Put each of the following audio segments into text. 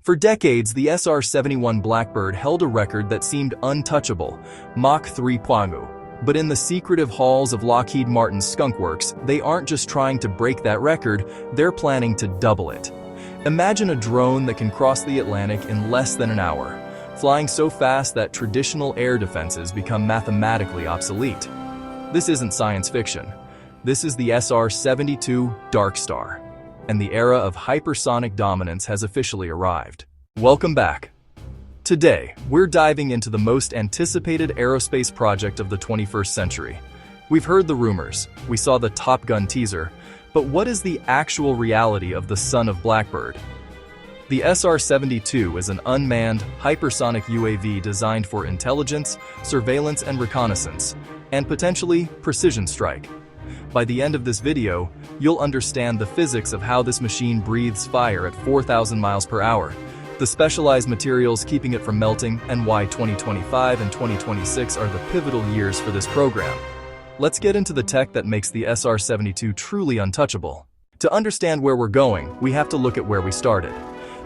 For decades, the SR-71 Blackbird held a record that seemed untouchable, Mach 3.0. But in the secretive halls of Lockheed Martin's Skunk Works, they aren't just trying to break that record, they're planning to double it. Imagine a drone that can cross the Atlantic in less than an hour, flying so fast that traditional air defenses become mathematically obsolete. This isn't science fiction. This is the SR-72 Darkstar, and the era of hypersonic dominance has officially arrived. Welcome back. Today, we're diving into the most anticipated aerospace project of the 21st century. We've heard the rumors, we saw the Top Gun teaser, but what is the actual reality of the son of Blackbird? The SR-72 is an unmanned, hypersonic UAV designed for intelligence, surveillance and reconnaissance, and potentially precision strike. By the end of this video, you'll understand the physics of how this machine breathes fire at 4,000 miles per hour, the specialized materials keeping it from melting, and why 2025 and 2026 are the pivotal years for this program. Let's get into the tech that makes the SR-72 truly untouchable. To understand where we're going, we have to look at where we started.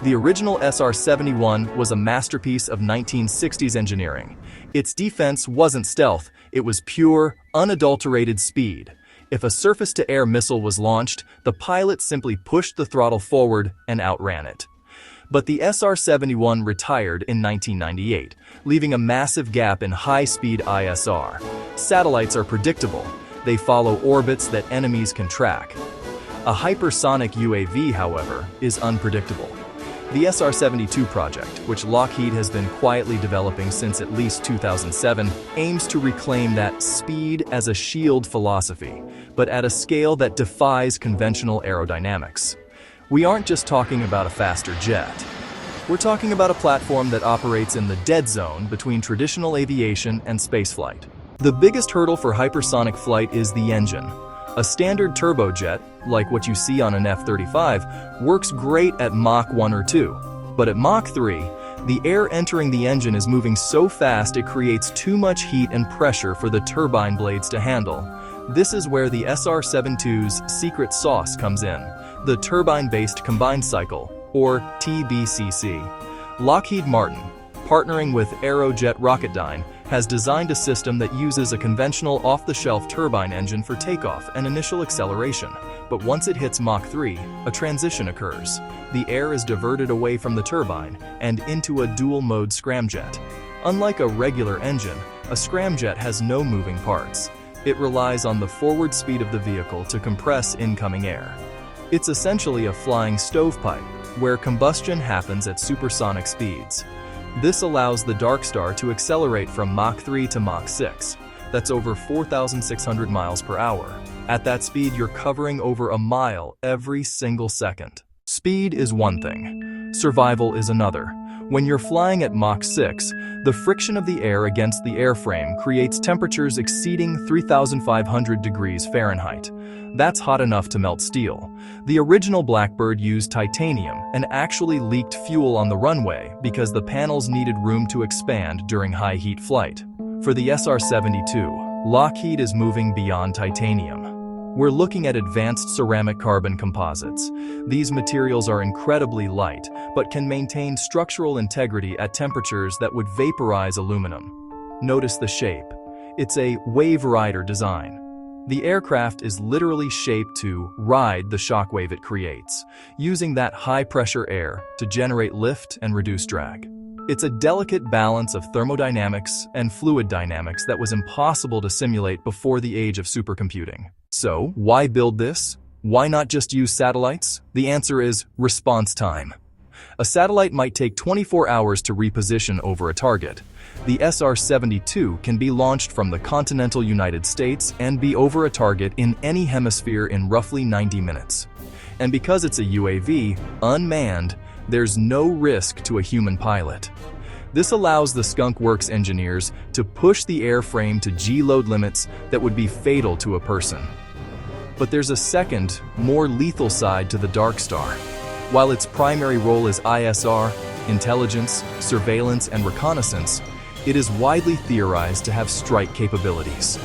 The original SR-71 was a masterpiece of 1960s engineering. Its defense wasn't stealth, it was pure, unadulterated speed. If a surface-to-air missile was launched, the pilot simply pushed the throttle forward and outran it. But the SR-71 retired in 1998, leaving a massive gap in high-speed ISR. Satellites are predictable. They follow orbits that enemies can track. A hypersonic UAV, however, is unpredictable. The SR-72 project, which Lockheed has been quietly developing since at least 2007, aims to reclaim that speed as a shield philosophy, but at a scale that defies conventional aerodynamics. We aren't just talking about a faster jet. We're talking about a platform that operates in the dead zone between traditional aviation and spaceflight. The biggest hurdle for hypersonic flight is the engine. A standard turbojet, like what you see on an F-35, works great at Mach 1 or 2. But at Mach 3, the air entering the engine is moving so fast it creates too much heat and pressure for the turbine blades to handle. This is where the SR-72's secret sauce comes in, the Turbine-Based Combined Cycle, or TBCC. Lockheed Martin, partnering with Aerojet Rocketdyne, has designed a system that uses a conventional off-the-shelf turbine engine for takeoff and initial acceleration. But once it hits Mach 3, a transition occurs. The air is diverted away from the turbine and into a dual-mode scramjet. Unlike a regular engine, a scramjet has no moving parts. It relies on the forward speed of the vehicle to compress incoming air. It's essentially a flying stovepipe, where combustion happens at supersonic speeds. This allows the Darkstar to accelerate from Mach 3 to Mach 6. That's over 4,600 miles per hour. At that speed, you're covering over a mile every single second. Speed is one thing. Survival is another. When you're flying at Mach 6, the friction of the air against the airframe creates temperatures exceeding 3,500 degrees Fahrenheit. That's hot enough to melt steel. The original Blackbird used titanium and actually leaked fuel on the runway because the panels needed room to expand during high-heat flight. For the SR-72, Lockheed is moving beyond titanium. We're looking at advanced ceramic carbon composites. These materials are incredibly light, but can maintain structural integrity at temperatures that would vaporize aluminum. Notice the shape. It's a wave rider design. The aircraft is literally shaped to ride the shockwave it creates, using that high-pressure air to generate lift and reduce drag. It's a delicate balance of thermodynamics and fluid dynamics that was impossible to simulate before the age of supercomputing. So, why build this? Why not just use satellites? The answer is response time. A satellite might take 24 hours to reposition over a target. The SR-72 can be launched from the continental United States and be over a target in any hemisphere in roughly 90 minutes. And because it's a UAV, unmanned, there's no risk to a human pilot. This allows the Skunk Works engineers to push the airframe to G-load limits that would be fatal to a person. But there's a second, more lethal side to the Darkstar. While its primary role is ISR, intelligence, surveillance, and reconnaissance, it is widely theorized to have strike capabilities.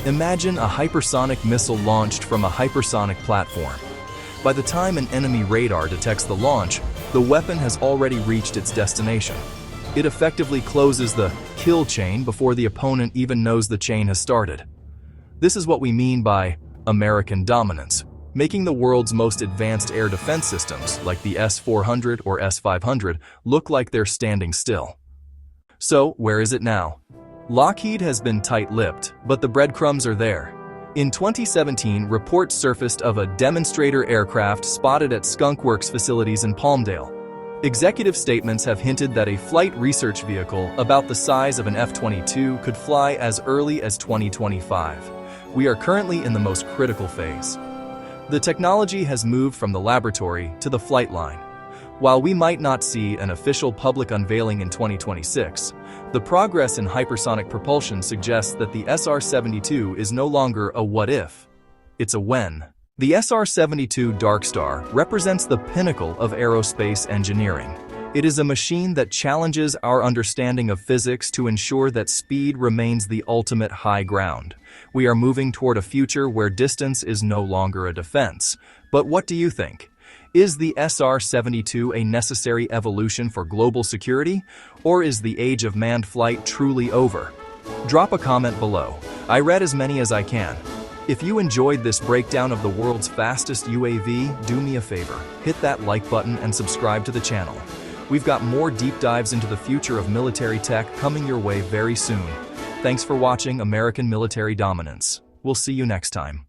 Imagine a hypersonic missile launched from a hypersonic platform. By the time an enemy radar detects the launch, the weapon has already reached its destination. It effectively closes the kill chain before the opponent even knows the chain has started. This is what we mean by American dominance, making the world's most advanced air defense systems, like the S-400 or S-500, look like they're standing still. So, where is it now? Lockheed has been tight-lipped, but the breadcrumbs are there. In 2017, reports surfaced of a demonstrator aircraft spotted at Skunk Works facilities in Palmdale. Executive statements have hinted that a flight research vehicle about the size of an F-22 could fly as early as 2025. We are currently in the most critical phase. The technology has moved from the laboratory to the flight line. While we might not see an official public unveiling in 2026, the progress in hypersonic propulsion suggests that the SR-72 is no longer a what-if, it's a when. The SR-72 Darkstar represents the pinnacle of aerospace engineering. It is a machine that challenges our understanding of physics to ensure that speed remains the ultimate high ground. We are moving toward a future where distance is no longer a defense. But what do you think? Is the SR-72 a necessary evolution for global security, or is the age of manned flight truly over? Drop a comment below. I read as many as I can. If you enjoyed this breakdown of the world's fastest UAV, do me a favor, hit that like button and subscribe to the channel. We've got more deep dives into the future of military tech coming your way very soon. Thanks for watching American Military Dominance. We'll see you next time.